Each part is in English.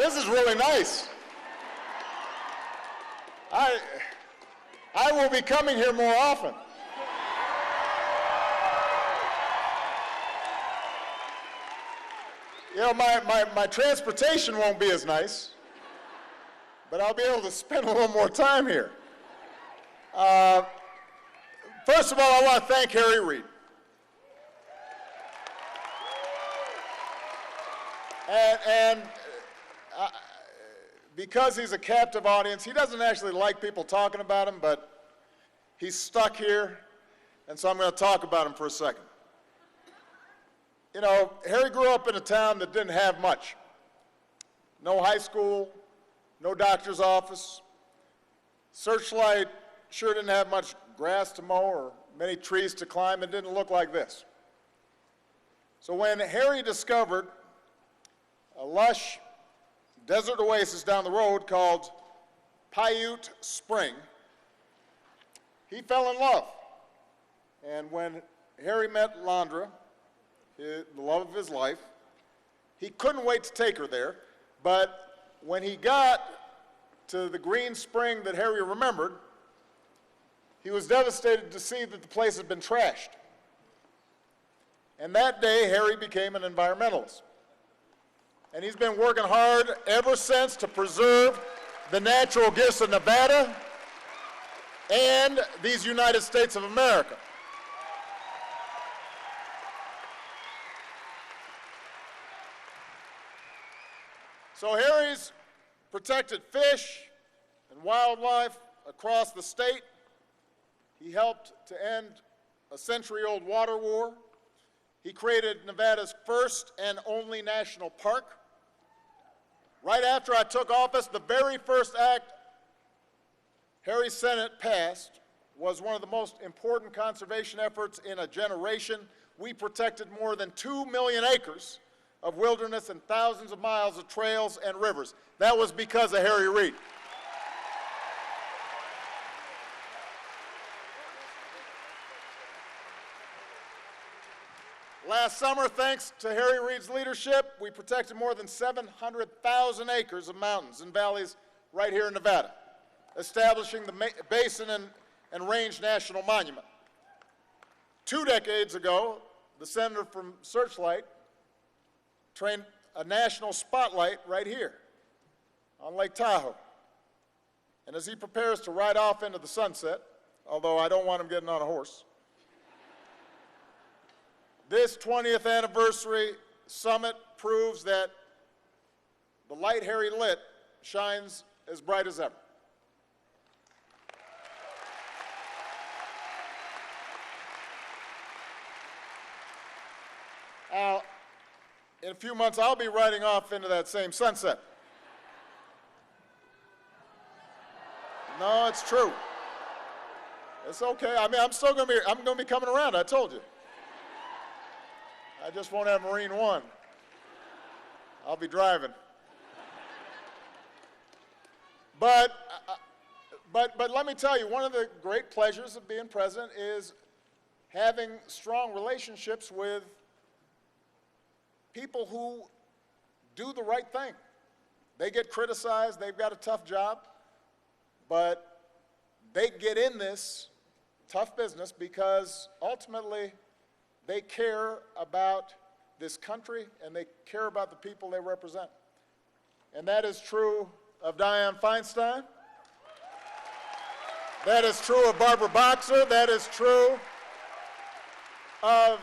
This is really nice. I will be coming here more often. You know, my transportation won't be as nice, but I'll be able to spend a little more time here. First of all, I want to thank Harry Reid. And because he's a captive audience, he doesn't actually like people talking about him, but he's stuck here, and so I'm going to talk about him for a second. You know, Harry grew up in a town that didn't have much. No high school, no doctor's office. Searchlight sure didn't have much grass to mow or many trees to climb. It didn't look like this. So when Harry discovered a lush desert oasis down the road called Paiute Spring, he fell in love. And when Harry met Landra, the love of his life, he couldn't wait to take her there. But when he got to the green spring that Harry remembered, he was devastated to see that the place had been trashed. And that day, Harry became an environmentalist. And he's been working hard ever since to preserve the natural gifts of Nevada and these United States of America. So Harry's protected fish and wildlife across the state. He helped to end a century-old water war. He created Nevada's first and only national park. Right after I took office, the very first act Harry's Senate passed was one of the most important conservation efforts in a generation. We protected more than 2 million acres of wilderness and thousands of miles of trails and rivers. That was because of Harry Reid. Last summer, thanks to Harry Reid's leadership, we protected more than 700,000 acres of mountains and valleys right here in Nevada, establishing the Basin and Range National Monument. 2 decades ago, the senator from Searchlight trained a national spotlight right here on Lake Tahoe. And as he prepares to ride off into the sunset, although I don't want him getting on a horse, this 20th anniversary summit proves that the light Harry lit shines as bright as ever. Now, in a few months, I'll be riding off into that same sunset. No, it's true. It's okay. I mean, I'm going to be coming around, I told you. I just won't have Marine One. I'll be driving. But let me tell you, one of the great pleasures of being president is having strong relationships with people who do the right thing. They get criticized, they've got a tough job, but they get in this tough business because ultimately they care about this country and they care about the people they represent. And that is true of Dianne Feinstein. That is true of Barbara Boxer. That is true of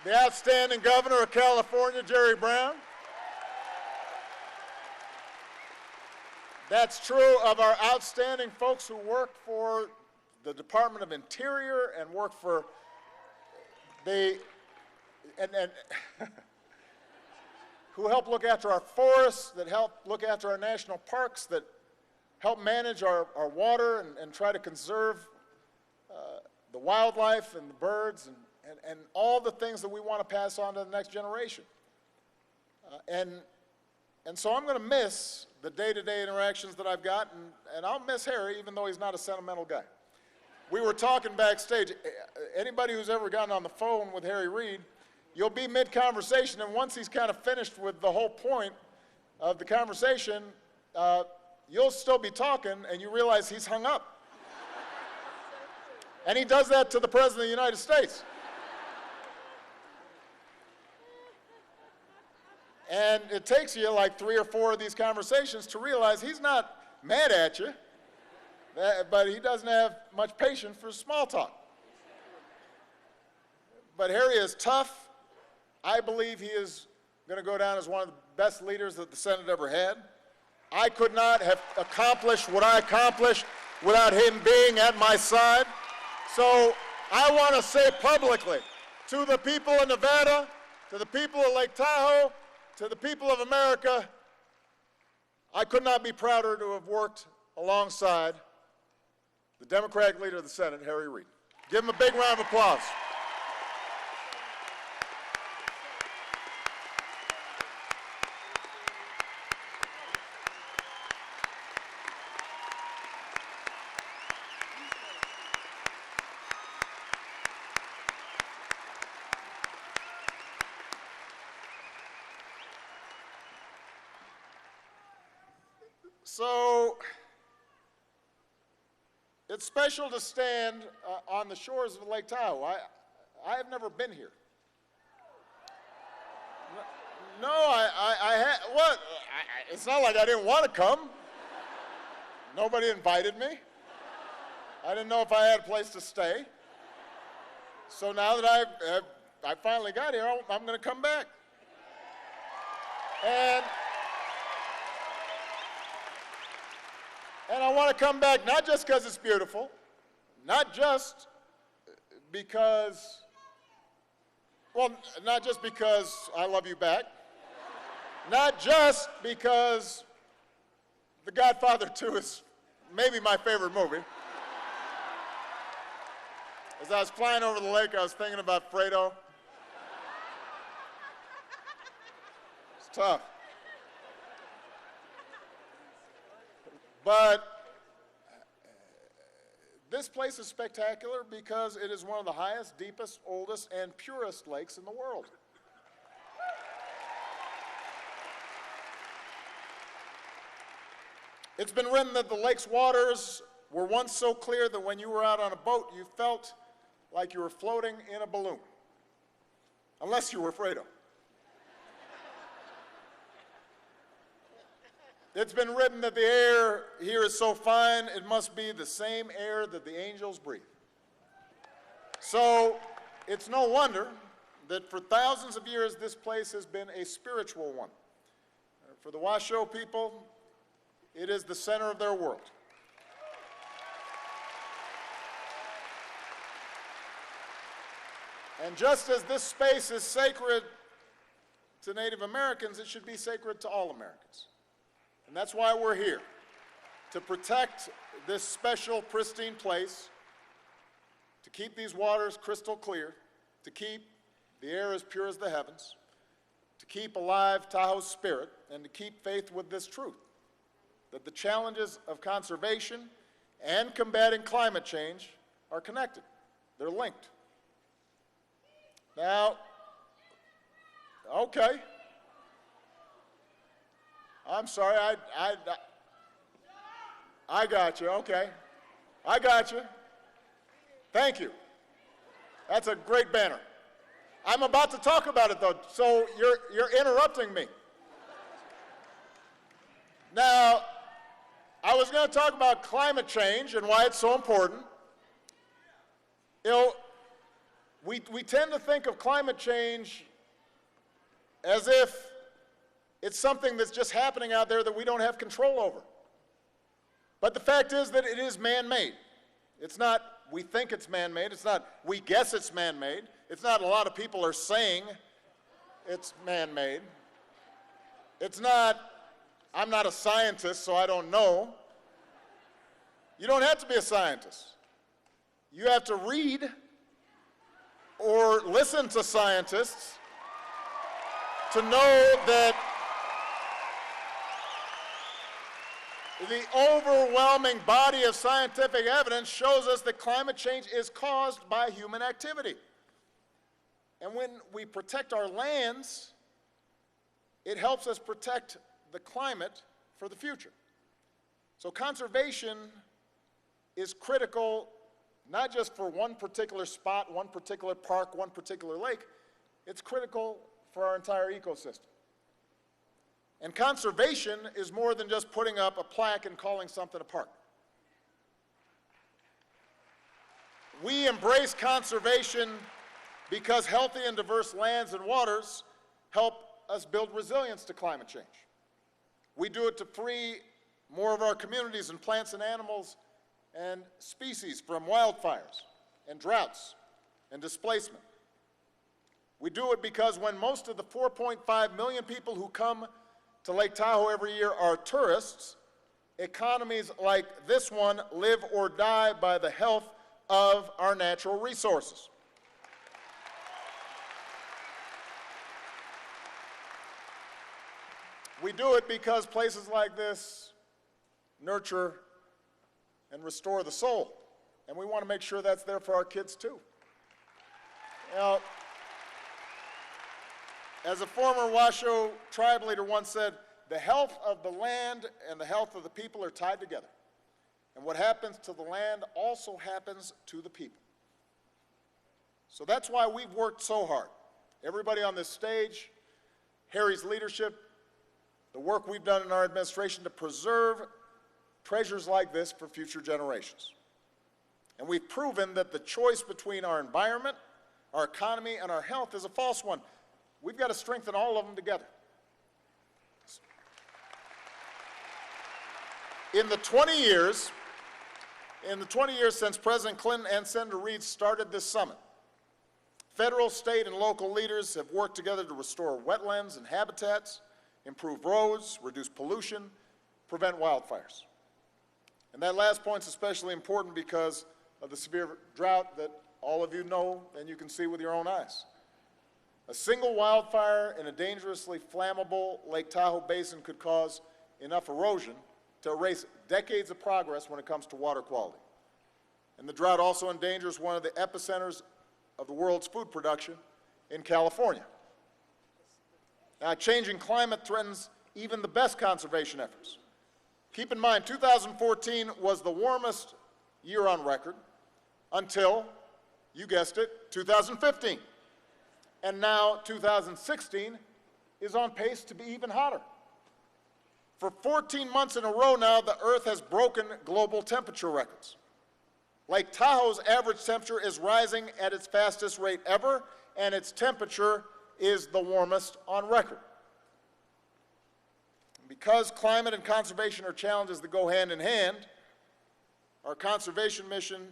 the outstanding governor of California, Jerry Brown. That's true of our outstanding folks who work for the Department of Interior and work for the who help look after our forests, that help look after our national parks, that help manage our water and try to conserve the wildlife and the birds and all the things that we want to pass on to the next generation. And so I'm going to miss the day-to-day interactions that I've got, and I'll miss Harry, even though he's not a sentimental guy. We were talking backstage. Anybody who's ever gotten on the phone with Harry Reid, you'll be mid-conversation, and once he's kind of finished with the whole point, of the conversation, you'll still be talking and you realize he's hung up. And he does that to the President of the United States. And it takes you like 3 or 4 of these conversations to realize he's not mad at you, but he doesn't have much patience for small talk. But Harry is tough. I believe he is going to go down as one of the best leaders that the Senate ever had. I could not have accomplished what I accomplished without him being at my side. So I want to say publicly to the people of Nevada, to the people of Lake Tahoe, to the people of America, I could not be prouder to have worked alongside the Democratic leader of the Senate, Harry Reid. Give him a big round of applause. So it's special to stand on the shores of Lake Tahoe. I have never been here. No, it's not like I didn't want to come. Nobody invited me. I didn't know if I had a place to stay. So now that I finally got here, I'm going to come back. And I want to come back not just because it's beautiful, not just because I love you back, not just because The Godfather 2 is maybe my favorite movie. As I was flying over the lake, I was thinking about Fredo. It's tough. But this place is spectacular because it is one of the highest, deepest, oldest, and purest lakes in the world. It's been written that the lake's waters were once so clear that when you were out on a boat, you felt like you were floating in a balloon. Unless you were Fredo. It's been written that the air here is so fine, it must be the same air that the angels breathe. So it's no wonder that for thousands of years this place has been a spiritual one. For the Washoe people, it is the center of their world. And just as this space is sacred to Native Americans, it should be sacred to all Americans. And that's why we're here, to protect this special, pristine place, to keep these waters crystal clear, to keep the air as pure as the heavens, to keep alive Tahoe's spirit, and to keep faith with this truth, that the challenges of conservation and combating climate change are connected. They're linked. Now, okay. I'm sorry, I got you, okay. I got you. Thank you. That's a great banner. I'm about to talk about it though, so you're interrupting me. Now, I was going to talk about climate change and why it's so important. You know, we tend to think of climate change as if it's something that's just happening out there that we don't have control over. But the fact is that it is man-made. It's not we think it's man-made. It's not we guess it's man-made. It's not a lot of people are saying it's man-made. It's not I'm not a scientist, so I don't know. You don't have to be a scientist. You have to read or listen to scientists to know that the overwhelming body of scientific evidence shows us that climate change is caused by human activity. And when we protect our lands, it helps us protect the climate for the future. So conservation is critical not just for one particular spot, one particular park, one particular lake. It's critical for our entire ecosystem. And conservation is more than just putting up a plaque and calling something a park. We embrace conservation because healthy and diverse lands and waters help us build resilience to climate change. We do it to free more of our communities and plants and animals and species from wildfires and droughts and displacement. We do it because when most of the 4.5 million people who come to Lake Tahoe every year are tourists, economies like this one live or die by the health of our natural resources. We do it because places like this nurture and restore the soul, and we want to make sure that's there for our kids too. Now, as a former Washoe tribe leader once said, the health of the land and the health of the people are tied together. And what happens to the land also happens to the people. So that's why we've worked so hard. Everybody on this stage, Harry's leadership, the work we've done in our administration to preserve treasures like this for future generations. And we've proven that the choice between our environment, our economy, and our health is a false one. We've got to strengthen all of them together. In the 20 years since President Clinton and Senator Reid started this summit, federal, state, and local leaders have worked together to restore wetlands and habitats, improve roads, reduce pollution, prevent wildfires. And that last point is especially important because of the severe drought that all of you know and you can see with your own eyes. A single wildfire in a dangerously flammable Lake Tahoe basin could cause enough erosion to erase decades of progress when it comes to water quality. And the drought also endangers one of the epicenters of the world's food production in California. Now, changing climate threatens even the best conservation efforts. Keep in mind, 2014 was the warmest year on record until, you guessed it, 2015. And now 2016 is on pace to be even hotter. For 14 months in a row now, the Earth has broken global temperature records. Lake Tahoe's average temperature is rising at its fastest rate ever, and its temperature is the warmest on record. Because climate and conservation are challenges that go hand in hand, our conservation mission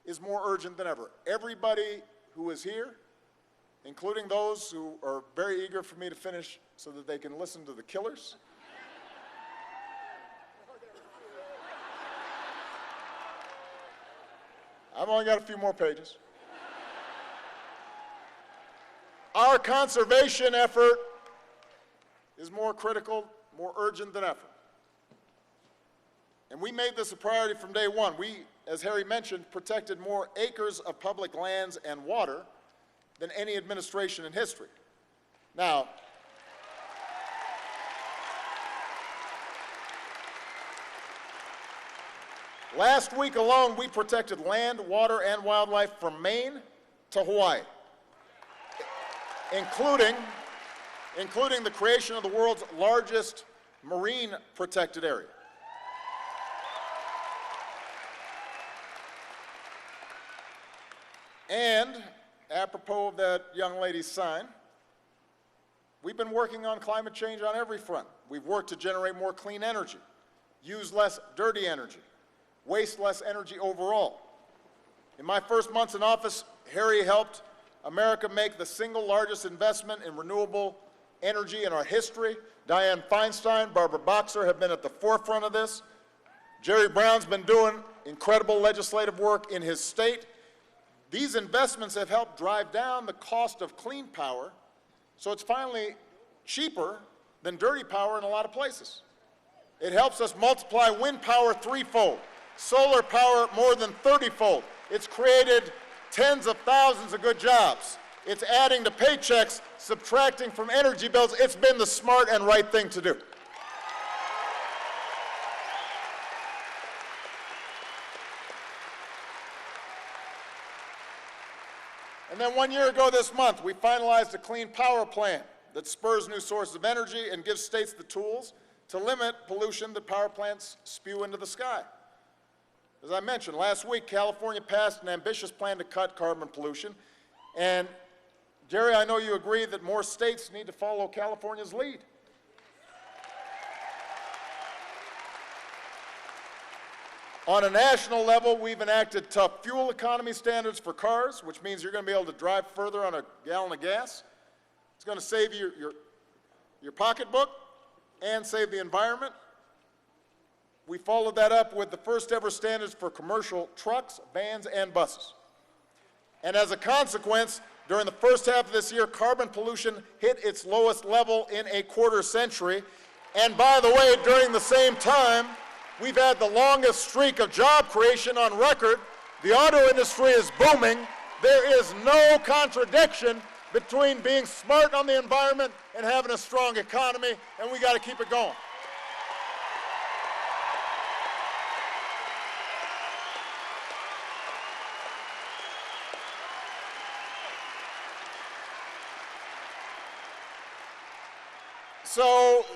is more urgent than ever. Everybody who is here, including those who are very eager for me to finish so that they can listen to the killers, I've only got a few more pages. Our conservation effort is more critical, more urgent than ever. And we made this a priority from day one. We, as Harry mentioned, protected more acres of public lands and water than any administration in history. Now, last week alone, we protected land, water, and wildlife from Maine to Hawaii, including the creation of the world's largest marine protected area. And, apropos of that young lady's sign, we've been working on climate change on every front. We've worked to generate more clean energy, use less dirty energy, waste less energy overall. In my first months in office, Harry helped America make the single largest investment in renewable energy in our history. Dianne Feinstein, Barbara Boxer have been at the forefront of this. Jerry Brown's been doing incredible legislative work in his state. These investments have helped drive down the cost of clean power, so it's finally cheaper than dirty power in a lot of places. It helps us multiply wind power threefold, solar power more than 30-fold. It's created tens of thousands of good jobs. It's adding to paychecks, subtracting from energy bills. It's been the smart and right thing to do. And then 1 year ago this month, we finalized a clean power plan that spurs new sources of energy and gives states the tools to limit pollution that power plants spew into the sky. As I mentioned, last week, California passed an ambitious plan to cut carbon pollution. And Jerry, I know you agree that more states need to follow California's lead. On a national level, we've enacted tough fuel economy standards for cars, which means you're going to be able to drive further on a gallon of gas. It's going to save you your pocketbook and save the environment. We followed that up with the first ever standards for commercial trucks, vans, and buses. And as a consequence, during the first half of this year, carbon pollution hit its lowest level in a quarter century. And by the way, during the same time, we've had the longest streak of job creation on record. The auto industry is booming. There is no contradiction between being smart on the environment and having a strong economy, and we got to keep it going.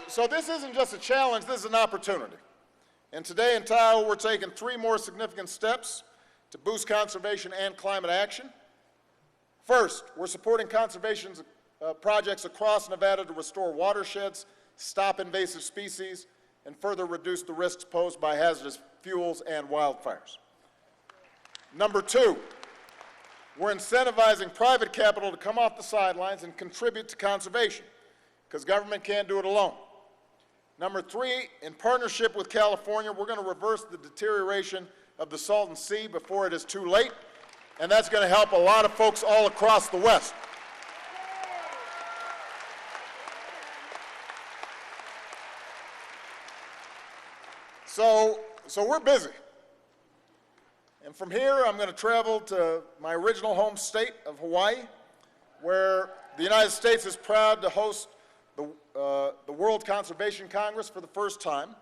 So this isn't just a challenge, this is an opportunity. And today in Tahoe, we're taking 3 more significant steps to boost conservation and climate action. First, we're supporting conservation projects across Nevada to restore watersheds, stop invasive species, and further reduce the risks posed by hazardous fuels and wildfires. Number 2, we're incentivizing private capital to come off the sidelines and contribute to conservation, because government can't do it alone. Number 3, in partnership with California, we're going to reverse the deterioration of the Salton Sea before it is too late, and that's going to help a lot of folks all across the West. So we're busy. And from here, I'm going to travel to my original home state of Hawaii, where the United States is proud to host the World Conservation Congress for the first time.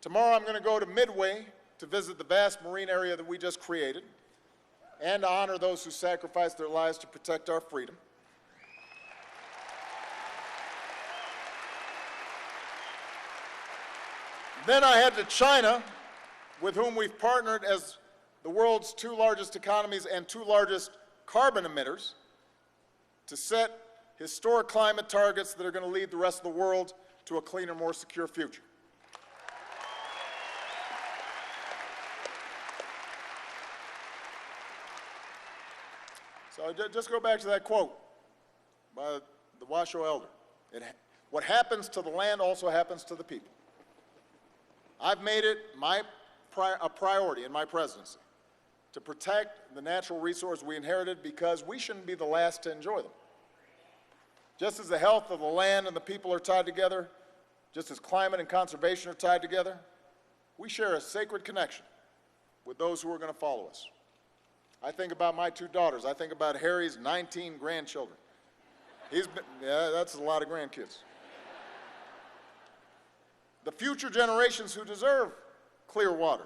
Tomorrow I'm going to go to Midway to visit the vast marine area that we just created and to honor those who sacrificed their lives to protect our freedom. Then I head to China, with whom we've partnered as the world's 2 largest economies and 2 largest carbon emitters, to set historic climate targets that are going to lead the rest of the world to a cleaner, more secure future. So just go back to that quote by the Washoe elder. What happens to the land also happens to the people. I've made it a priority in my presidency to protect the natural resource we inherited, because we shouldn't be the last to enjoy them. Just as the health of the land and the people are tied together, just as climate and conservation are tied together, we share a sacred connection with those who are going to follow us. I think about my 2 daughters. I think about Harry's 19 grandchildren. That's a lot of grandkids. The future generations who deserve clear water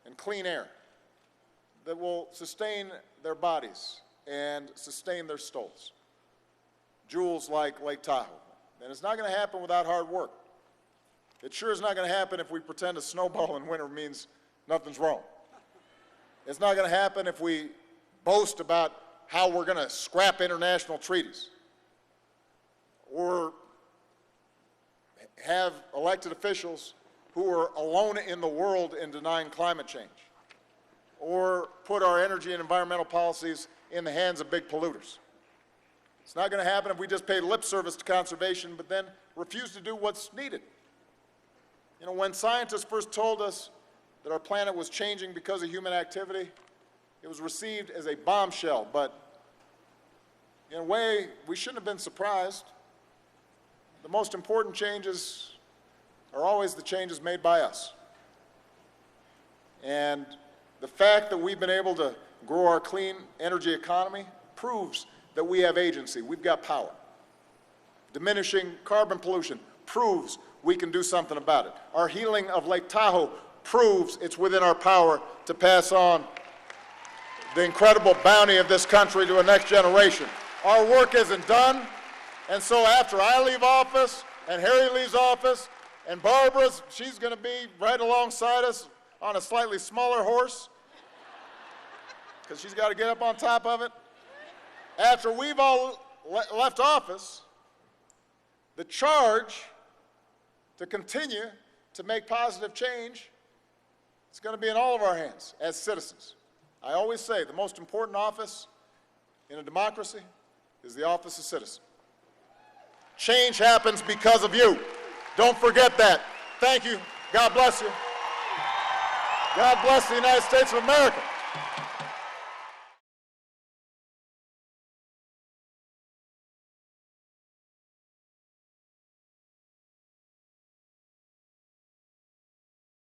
and clean air that will sustain their bodies and sustain their souls. Jewels like Lake Tahoe. And it's not going to happen without hard work. It sure is not going to happen if we pretend a snowball in winter means nothing's wrong. It's not going to happen if we boast about how we're going to scrap international treaties or have elected officials who are alone in the world in denying climate change, or put our energy and environmental policies in the hands of big polluters. It's not going to happen if we just pay lip service to conservation but then refuse to do what's needed. You know, when scientists first told us that our planet was changing because of human activity, it was received as a bombshell, but in a way, we shouldn't have been surprised. The most important changes are always the changes made by us. And the fact that we've been able to grow our clean energy economy proves that we have agency, we've got power. Diminishing carbon pollution proves we can do something about it. Our healing of Lake Tahoe proves it's within our power to pass on the incredible bounty of this country to a next generation. Our work isn't done, and so after I leave office and Harry leaves office and Barbara's, she's going to be right alongside us on a slightly smaller horse because she's got to get up on top of it. After we've all left office, the charge to continue to make positive change is going to be in all of our hands as citizens. I always say the most important office in a democracy is the office of citizen. Change happens because of you. Don't forget that. Thank you. God bless you. God bless the United States of America.